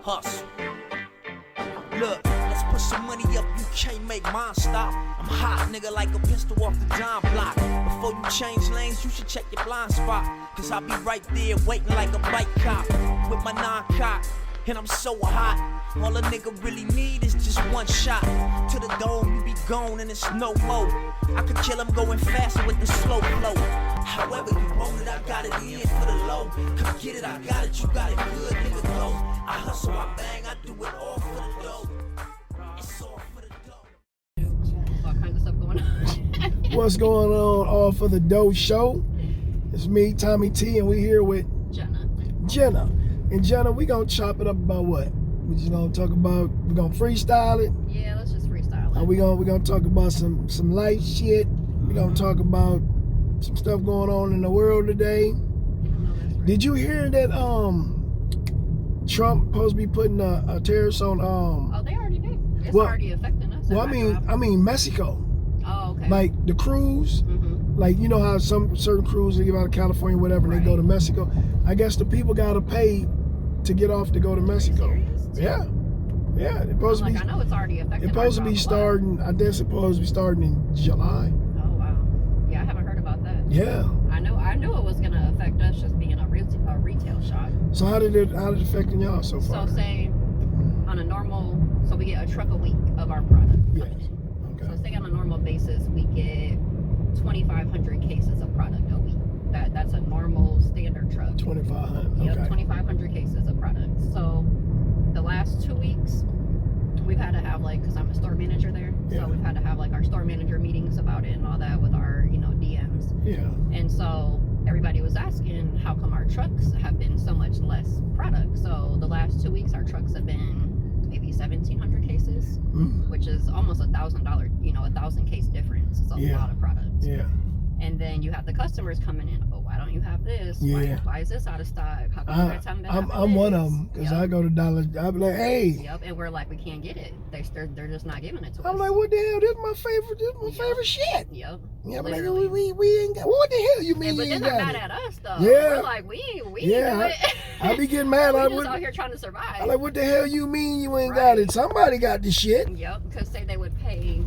hustle. Look, let's put some money up, you can't make mine stop. I'm hot, nigga, like a pistol off the dime block. Before you change lanes, you should check your blind spot. Cause I'll be right there waiting like a bike cop with my non-cock. And I'm so hot, all a nigga really need is just one shot. To the dome, you be gone and it's no more. I could kill him going faster with the slow flow. However you want it, I got it in for the low. Come get it, I got it, you got it good, nigga, go. I hustle, I bang, I do it all for the dough. It's all for the dough. All kinds of stuff going on. What's going on, All for the Doe show? It's me, Tommy T, and we here with Jenna. And Jenna, we gonna chop it up about what? We just gonna talk about, we gonna freestyle it. Yeah, let's just freestyle it. We gonna talk about some light shit. We gonna talk about some stuff going on in the world today. Did you hear that Trump supposed to be putting a tariffs on Oh, they already did. It's already affecting us. Well, I mean Mexico. Oh, okay. Like the cruise. Like, you know how certain cruises leave out of California, whatever, and they go to Mexico. I guess the people gotta pay to get off to go to Mexico. Yeah. It's supposed to be. I know it's already affecting. It's supposed to be starting. I guess it's supposed to be starting in July. Oh wow. Yeah, I haven't heard about that. Yeah. I knew it was gonna affect us just being a retail shop. So how did it affecting y'all so far? So say on a normal, so we get a truck a week of our product. Yes. Okay. So say on a normal basis we get 2,500 cases of product a week. That's a normal standard truck. 2,500. Yep, Okay. 2,500 cases of product. So the last 2 weeks, we've had to have because I'm a store manager there. Yeah. So we've had to have our store manager meetings about it and all that with our DMs. Yeah. And so everybody was asking how come our trucks have been so much less product. So the last 2 weeks, our trucks have been maybe 1,700 cases, which is almost $1,000. 1,000 case difference. It's a lot of product. Yeah. And then you have the customers coming in. Oh, why don't you have this? Yeah. Why is this out of stock? How come you guys haven't been having I'm one this? of them because I go to Dollar. I be like, hey. Yep. And we're like, we can't get it. They're just not giving it to us. I'm like, what the hell? This is my favorite. This is my favorite shit. Yep. Yeah, I'm like, we ain't got. What the hell you mean? But you they're ain't not got mad it? at us though. Yeah. We're like, we ain't do Yeah, it. I be getting mad. We're just out here trying to survive. I'm like, what the hell you mean you ain't got it? Somebody got the shit. Yep. Because say they would pay.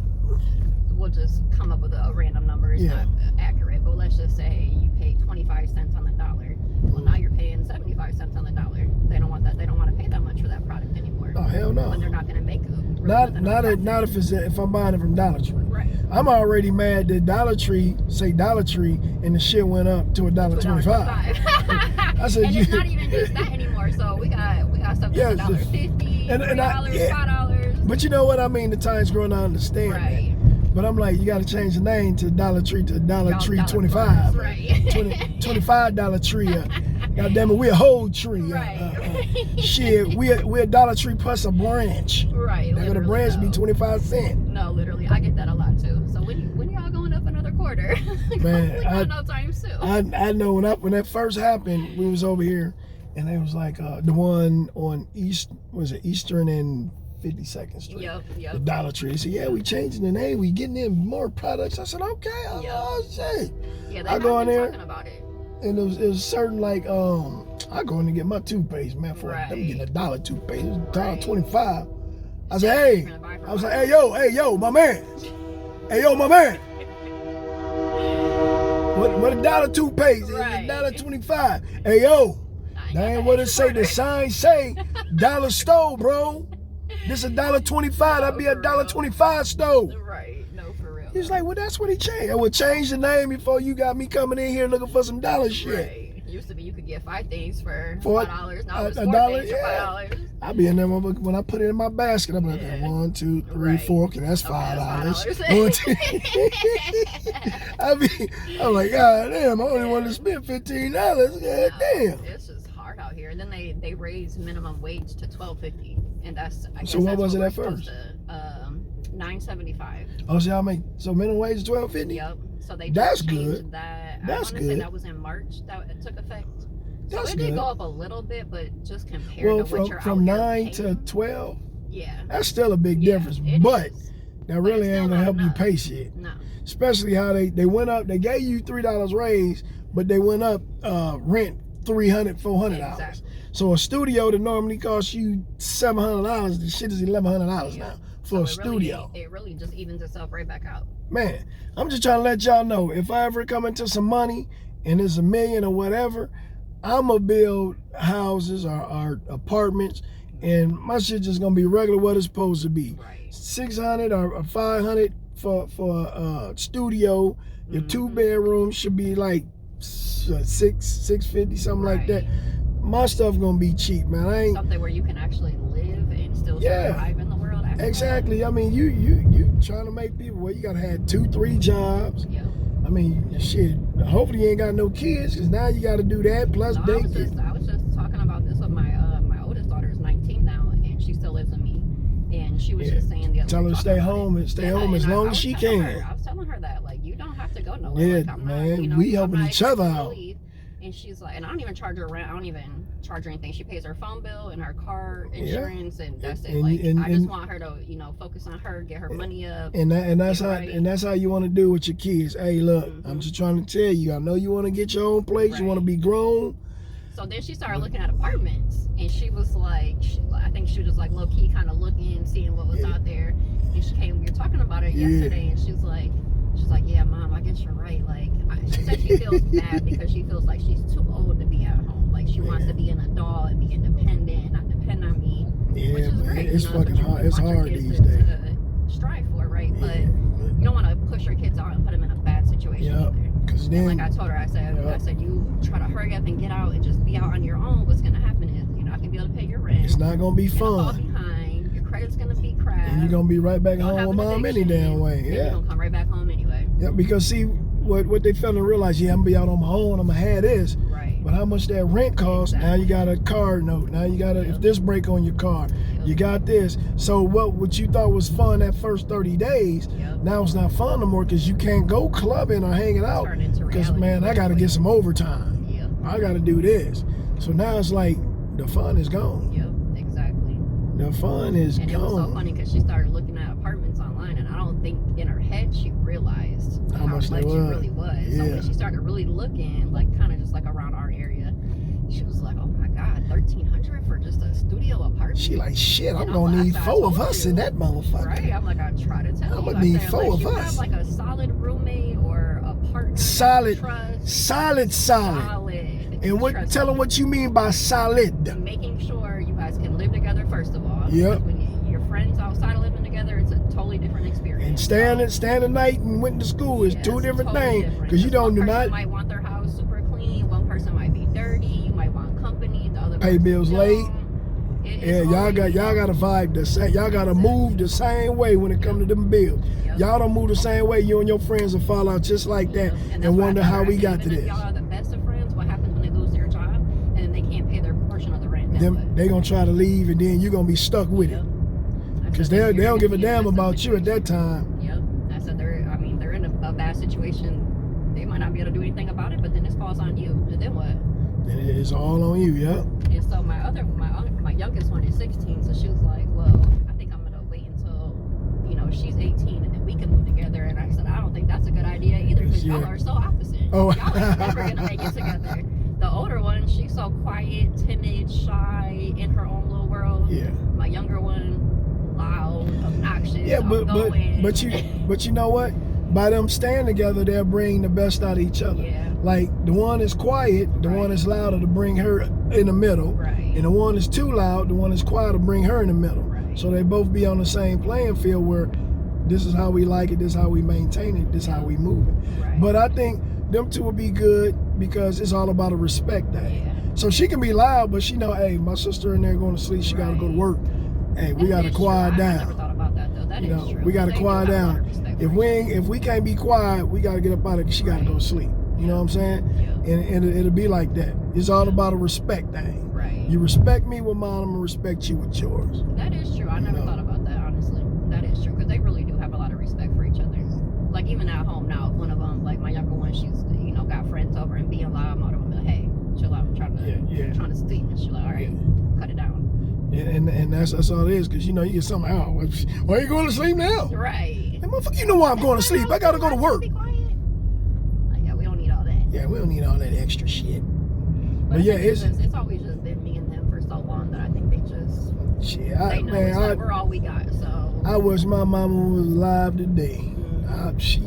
We'll just come up with a random number. It's not accurate, but let's just say you paid 25 cents on the dollar. Well, now you're paying 75 cents on the dollar. They don't want that. They don't want to pay that much for that product anymore. Oh hell no. When they're not going to make Not if I'm buying it from Dollar Tree. Right. I'm already mad that Dollar Tree, and the shit went up to $1.25. I said, and it's not even just that anymore. So we got stuff that's $1.50, $3, $5. But you know what I mean? The time's growing. I understand. Right. But I'm like, you got to change the name to Dollar Tree to Dollar Tree 25. Right. $25 tree. God damn it, we a whole tree. Right. Shit, we a Dollar Tree plus a branch. Right. Now the branch be 25 cents. No, literally, I get that a lot too. So when y'all going up another quarter? Man, no time soon. I know when that first happened, we was over here, and it was like the one on Eastern and 52nd Street. Yep. The Dollar Tree. They said, yeah, we changing the name. We getting in more products. I said, okay. Oh, shit. Yeah, I go in there. Talking about it. And it was certain I go in and get my toothpaste, man. Let me get $1 toothpaste. It was $1.25. I said, hey yo, my man. Hey yo, my man. What $1 toothpaste? Right. It's $1.25. Hey yo. That ain't what it say. The sign say dollar store, bro. This $1.25. That'd be $1.25 store. Right. No, for real. He's like, well, that's what he changed. I would change the name before you got me coming in here looking for some dollar shit. Right. It used to be you could get 5 things for $4. $5. Now it's 4 $1, things for $5. I be in there when I put it in my basket. I'm like, 1, 2, 3, 4. Okay, that's $5. 1, 2. I'm like, God damn, I only want to spend $15. God damn. It's just hard out here. And then they raised minimum wage to $12.50, and that's so what was it at first? $9.75. Oh, so minimum wage is $12.50. Yep. So they that's changed good. That. That's I want to good. say that was in March that it took effect. That's so it good. did go up a little bit, but just compared to what you're from out 9 here to paying, 12. Yeah. That's still a big difference, but is. that really it's ain't gonna help you pay shit. No. Especially how they went up. They gave you $3 raise, but they went up rent $300, $400. Exactly. So a studio that normally costs you $700, the shit is $1,100 now for a studio. It really just evens itself right back out. Man, I'm just trying to let y'all know, if I ever come into some money and it's $1 million or whatever, I'ma build houses or apartments, and my shit just gonna be regular what it's supposed to be. Right. 600 or 500 for a studio. Your 2 bedrooms should be like $650, something like that. My stuff gonna be cheap, man. I ain't something where you can actually live and still survive in the world. Exactly. I mean, you trying to make people, well, you gotta have 2-3 jobs. Yeah. I mean, shit. Hopefully you ain't got no kids, cause now you gotta do that plus I was just talking about this with my oldest daughter is 19 now, and she still lives with me. And she was just saying the other tell her day, to stay home as long as she can. I was telling her that, like, you don't have to go nowhere. Yeah, like, man, we helping each other out. And she's like, and I don't even charge her rent. I don't even charge her anything. She pays her phone bill and her car insurance, and that's it. I just want her to, focus on her, get her money up. And that's how you want to do with your kids. Hey, look, I'm just trying to tell you. I know you want to get your own place. You want to be grown. So then she started looking at apartments, and she was like, I think she was just like low key, kind of looking, seeing what was out there. And we were talking about it yesterday, and she's like, yeah, Mom, I guess you're right. Like, she said she feels bad because she feels like she's too old to be at home. Like, she wants to be an adult and be independent and not depend on me. Yeah, which is man, great. it's fucking hard. It's hard these days. To strive for, right? But you don't want to push your kids out and put them in a bad situation either. Because then, like I told her, I said, you try to hurry up and get out and just be out on your own. What's gonna happen is you're not gonna be able to pay your rent. It's not gonna be You're fun. gonna fall behind. Your credit's gonna be crashed. And you're gonna be right back home with Mom any damn way. You're gonna come right back home anyway. Yeah, because see what they fell and realize, I'm gonna be out on my own. I'm gonna have this. Right. But how much that rent costs? Now you got a car note. Now you got if this break on your car, you got this. So what you thought was fun that first 30 days, now it's not fun no more because you can't go clubbing or hanging out. Because man, I gotta get some overtime. I gotta do this. So now it's like the fun is gone. Yep, exactly. The fun is gone. And it was so funny because she started looking at apartments online, and I don't think in her head she realized how much it really was. So when she started really looking, like kind of just like around our area, she was like, "Oh my God, $1,300 for just a studio apartment." She like, "Shit, I'm gonna need 4 of us in that motherfucker." Right? I'm like, I try to tell you. I'm gonna need 4 of you us. Have like a solid roommate or a partner. Solid. Solid. And tell them what you mean by solid. Making sure you guys can live together first of all. Yep. When you're friends outside of living together, it's a totally different experience. And staying the night and went to school is 2 different things. Because you don't do not. One person might want their house super clean. One person might be dirty. You might want company. The other pay bills late. Yeah, y'all got to vibe the same. Y'all got to move the same way when it comes to them bills. Y'all don't move the same way. You and your friends will fall out just like that and wonder how we got to this. Y'all are the best of friends. What happens when they lose their job and then they can't pay their portion of the rent? They gonna try to leave and then you're gonna be stuck with it. Because they don't give a damn about you at that time. Yep. I said they're in a bad situation. They might not be able to do anything about it, but then this falls on you. And then what? And it's all on you, yeah. And so my youngest one is 16, so she was like, well, I think I'm gonna wait until she's 18 and then we can move together. And I said, I don't think that's a good idea either because y'all are so opposite. Oh. Y'all are never gonna make it together. The older one, she's so quiet, timid, shy, in her own little world. Yeah. My younger one, loud, obnoxious. Yeah, but you know what? By them staying together, they'll bring the best out of each other. Yeah. Like the one is quiet, the one is louder to bring her in the middle. Right. And the one is too loud, the one is quiet to bring her in the middle. Right. So they both be on the same playing field where this is how we like it, this is how we maintain it, this is how we move it. Right. But I think them two will be good because it's all about a respect thing. Yeah. So she can be loud, but she know, hey, my sister in there going to sleep, she got to go to work. Hey, we got to quiet down. I never thought about that though. That is true. We got to quiet down. If we can't be quiet, we got to get up out of it. She got to go to sleep. You know what I'm saying? Yeah. And it'll be like that. It's all about a respect thing. Right. You respect me with mine, I'm going to respect you with yours. That is true. I never thought about that, honestly. That is true. Because they really do have a lot of respect for each other. Like, even at home now, one of them, like my younger one, she's, got friends over and being loud. I'm like, hey, chill out. I'm trying to sleep. And she's like, all right, cut it down. Yeah, and that's all it is. Because, you get something out. Why are you going to sleep now? Right. Hey, motherfucker, you know why I'm going to sleep. I got to go to work. Be quiet. Like, yeah, we don't need all that. Yeah, we don't need all that extra shit. But yeah, it's always just been me and them Shit, They know it's like we're all we got. So I wish my mama was alive today. Shit.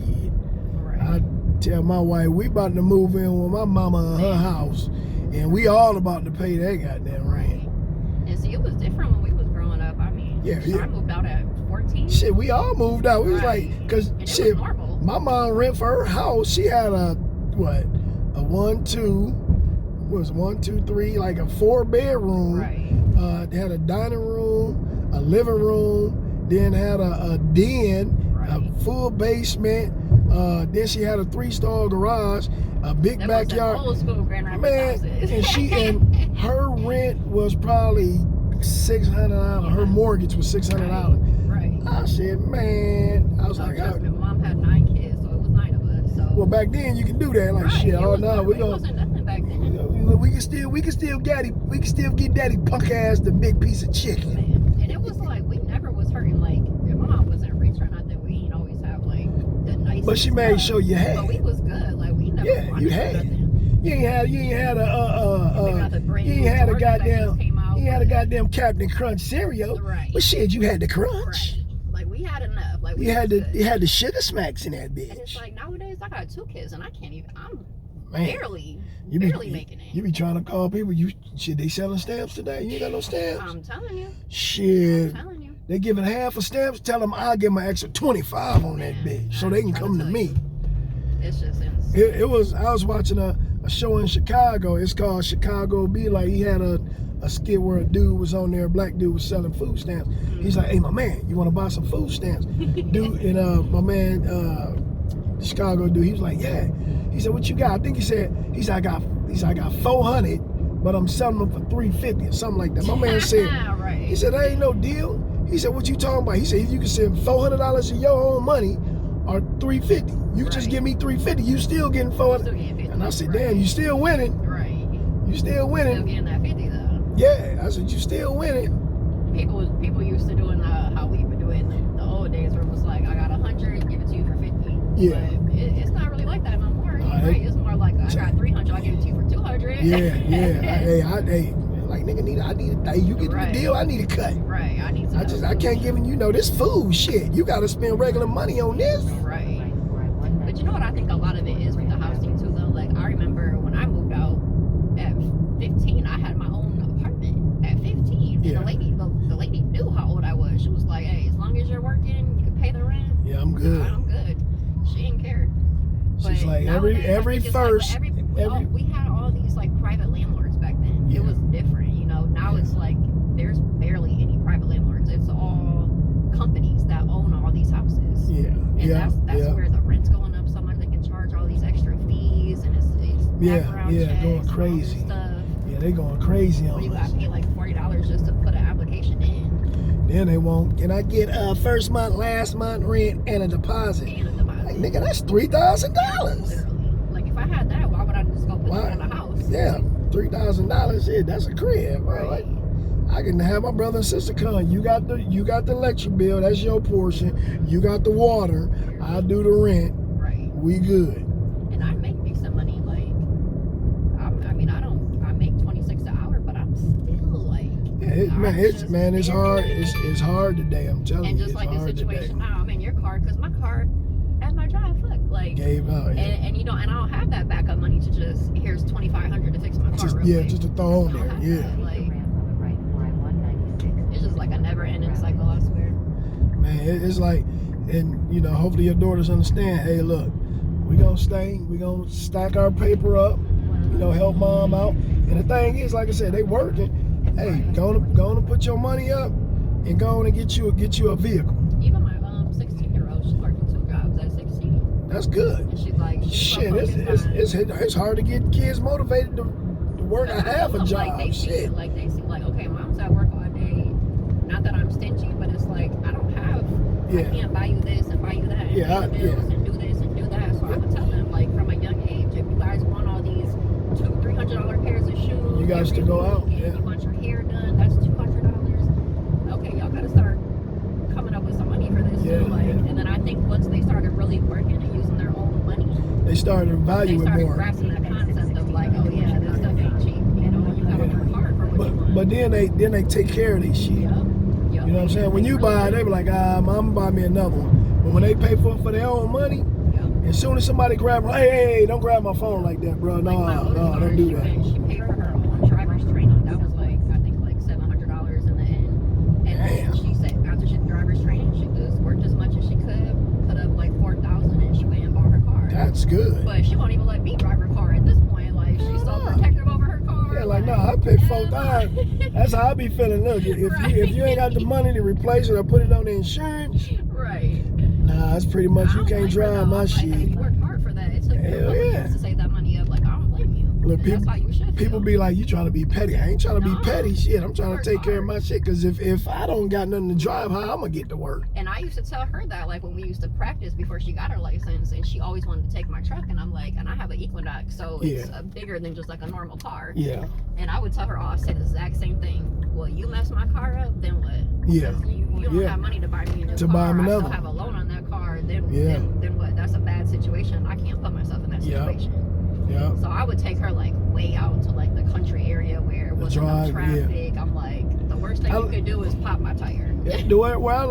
I tell my wife we about to move in with my mama in her house, and we all about to pay that goddamn rent. And see, it was different when we was growing up. I mean, I moved out at 14. Shit, we all moved out. We was like, cause shit, my mom rent for her house. She had a 1, 2, was 1, 2, 3, like a 4-bedroom. Right. They had a dining room, a living room, then had a den, a full basement. Then she had a 3-star garage, a big backyard. Old school Grand Rapids man, and her rent was probably $600. Her mortgage was $600. Right. I said, man, I was like, my mom had 9 kids, so it was 9 of us. So. Well, back then you can do that, like shit. Oh no, we gonna. It wasn't nothing back then. We can still get daddy punk ass the big piece of chicken. Man. And it was like we never was hurting. Like my mom wasn't rich or nothing. We ain't always have like the nice. But she made sure you had. But we was good. Like we never. Yeah, you had. Nothing. You ain't had a goddamn Captain Crunch cereal. Right. But shit, you had the Crunch. Right. Like we had enough. Like we you had the Sugar Smacks in that bitch. And it's like nowadays I got 2 kids and I can't even. I'm Man, barely making it. You be trying to call people. Shit, they selling stamps today. You ain't got no stamps. I'm telling you. Shit. I'm telling you. They giving half of stamps. Tell them I'll give them an extra 25 on that bitch, so they can come to me. It's just insane. It was. I was watching a show in Chicago. It's called Chicago Be Like. He had a skit where a dude was on there. A black dude was selling food stamps. He's like, "Hey, my man, you want to buy some food stamps?" Dude, and my man, Chicago dude, he was like, "Yeah." He said, "What you got?" I think he said, I got 400, but I'm selling them for $350 or something like that. My man said, right. He said, "That ain't no deal." He said, "What you talking about?" He said, "You can send $400 of your own money or $350. You just give me $350. You still getting $400." And I said, "Damn, you still winning." Right. You still winning. Still getting that 50 though. Yeah, I said, "You still winning." People used to doing how we were doing the old days where it was like, I got 100, give it to you for 50. Yeah. But it's not really like that no more. Right. It's more like, I got 300, I'll give it to you for 200. Yeah. Hey, like nigga, I need a day. You get the deal, I need a cut. Right. I can't give you this food shit. You gotta spend regular money on this. Right. But you know what I think a lot of it is with the housing too though. Like I remember when I moved out at 15, I had my own apartment at 15. Yeah. And the lady knew how old I was. She was like, "Hey, as long as you're working, you can pay the rent." Yeah, I'm good. I'm good. She didn't care. She's like every first. We had all these like private landlords back then. Yeah. It was different, you know. Now it's like there's barely any private landlords. It's all companies that own all these houses. Yeah. And that's where the rent's going up so much. They can charge all these extra fees and it's background checks, going crazy. Stuff. Yeah, they going crazy on You us. gotta pay like $40 just to put an application in. Then they won't. Can I get first month, last month rent and a deposit? Like, nigga, that's $3,000. Literally. Like if I had that, why would I just go put it in a house? Yeah, $3,000. Yeah, that's a crib, bro. Like, I can have my brother and sister come. You got the electric bill. That's your portion. You got the water. I do the rent. Right. We good. And I make decent money. Like, I make $26 an hour, but I'm still like. Yeah, it's hard. It's hard today. I'm telling you. And just it's like the hard situation today. now, I'm in your car because my car at my job, like gave out. Yeah. And you know, and I don't have that backup money to just here's $2,500 to fix my car. Just to throw on there. Yeah. Like, it's just like a never-ending cycle. I swear. Man, it's like, and hopefully your daughters understand. Hey, look, we gonna stack our paper up. Help mom out. And the thing is, like I said, they working. Hey, go on put your money up, and go on and get you a vehicle. Even my 16-year-old, she's working 2 jobs at 16. That's good. And she's like, shit, it's hard to get kids motivated to work a half a job. Like they see, like, okay, mom's at work all day. Not that I'm stingy, but it's like I don't have. I can't buy you this and buy you that. And pay bills and do this and do that. So I would tell them like from a young age, if you guys want all these $200-$300 pairs of shoes, you guys to go out. You want your hair done, that's $200. Okay, y'all gotta start coming up with some money for this too. And then I think once they started really working and using their own money, they started valuing more. They started grasping that concept of like, oh yeah, this stuff ain't cheap. You gotta work hard for what you want. But then they take care of their shit. Yep. You know what I'm saying? When you buy it, they be like, I'm gonna buy me another one. But when they pay for their own money, as soon as somebody grab, hey, don't grab my phone like that, bro. No, don't do that. She paid for her own driver's training. That was like, I think like $700 in the end. And then she said after she did driver's training, she just worked as much as she could, put up like $4,000, and she went and bought her car. That's good. But she won't even let me drive her car at this point. Like, she's so protective over her car. Yeah, like, no, I pay $4,000. That's how I be feeling. Look, if you ain't got the money to replace it or put it on the insurance, right. Nah, it's pretty much you can't drive my shit. Like, you worked hard for that. It took Hell yeah. to save that money up. Like, I don't blame you. Look, That's how you should people feel. be like, you trying to be petty. I ain't trying to be No. petty. Shit, I'm trying to Work take care of hard. my shit. Because if I don't got nothing to drive, how I'm going to get to work? And I used to tell her that, like, when we used to practice before she got her license, and she always wanted to take my truck, and I'm like, and I have an Equinox, so it's bigger than just like a normal car. Yeah. And I would tell her, I said the exact same thing. Well, you mess my car up, then what? Yeah. You don't have money to buy me a new To car. buy me I another. still have a loan on that car. Then what? That's a bad situation. I can't put myself in that situation. Yeah. So I would take her like way out into like the country area where it wasn't no traffic. I'm like, the worst thing you could do is pop my tire. Yeah. Where I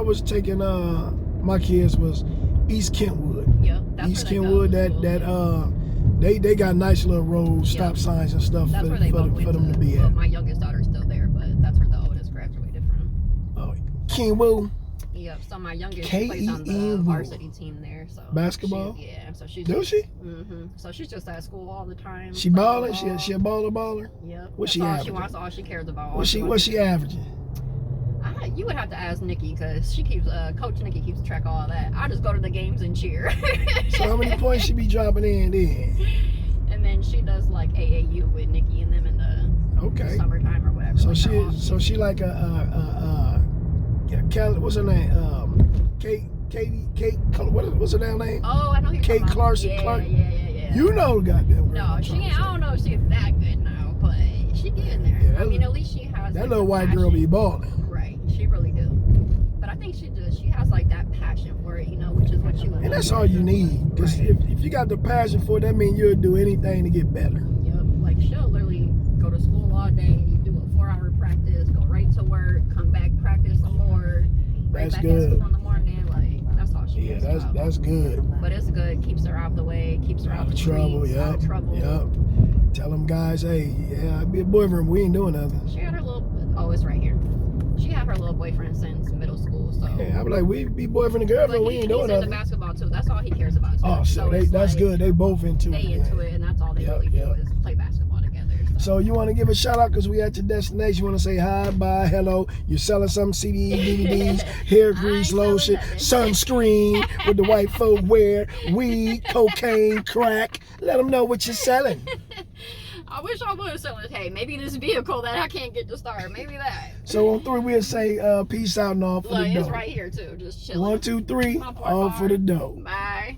was taking my kids was East Kentwood. Yep. That's East where they Kentwood, go. they got nice little roads, stop signs and stuff That's for where they both went them to be well, at. my youngest daughter's still there, but that's where the oldest graduated from. Oh, Kentwood. Yep. So my youngest plays on the varsity team there. So basketball. So she's. Do she? Mm-hmm. So she's just at school all the time. She balling. She a baller. Yep. What's she all averaging? She wants, all she cares about. What's she averaging? You would have to ask Nikki because she keeps Coach Nikki keeps track of all that. I just go to the games and cheer. So how many points she be dropping in then? And then she does like AAU with Nikki and them in the summertime or whatever. So she like what's her name? Kate. What's her damn name? Oh, I know who you're Kate talking Clarkson. about. Clark. Yeah. You know, goddamn. No, she ain't. I don't know if she's that good now, but she getting there. Yeah, I mean, at least she has. That like, little white girl be balling. Right, she really do. But I think she has like that passion for it, which is what you. And that's all you need. Because if you got the passion for it, that means you'll do anything to get better. Yep. Like she'll literally go to school all day, do a 4-hour practice, go right to work, come back, practice some more. Right That's back good. at school in the morning. Like that's all she Yeah, cares about. that's good. But it's good. Keeps her out of the way. Keeps her out of trouble. streets, out of trouble. Yep. Tell them guys, hey, I'd be a boyfriend. We ain't doing nothing. She had her little. Oh, it's right here. She had her little boyfriend since middle school. So. Yeah, I'm like, we be boyfriend and girlfriend. We ain't doing He's nothing. into basketball too. That's all he cares about too. Oh, so it's that's like, good. They both into it. They into it, and that's all they really do is play basketball together. So you want to give a shout out because we at your destination. You want to say hi, bye, hello. You're selling some CDs, DVDs, hair grease, lotion, sunscreen with the white folk wear, weed, cocaine, crack. Let them know what you're selling. I wish I was selling. Hey, maybe this vehicle that I can't get to start. Maybe that. So on 3, we'll say peace out and all for the dough. It's right here too. Just chilling. 1, 2, 3, all for the dough. Bye.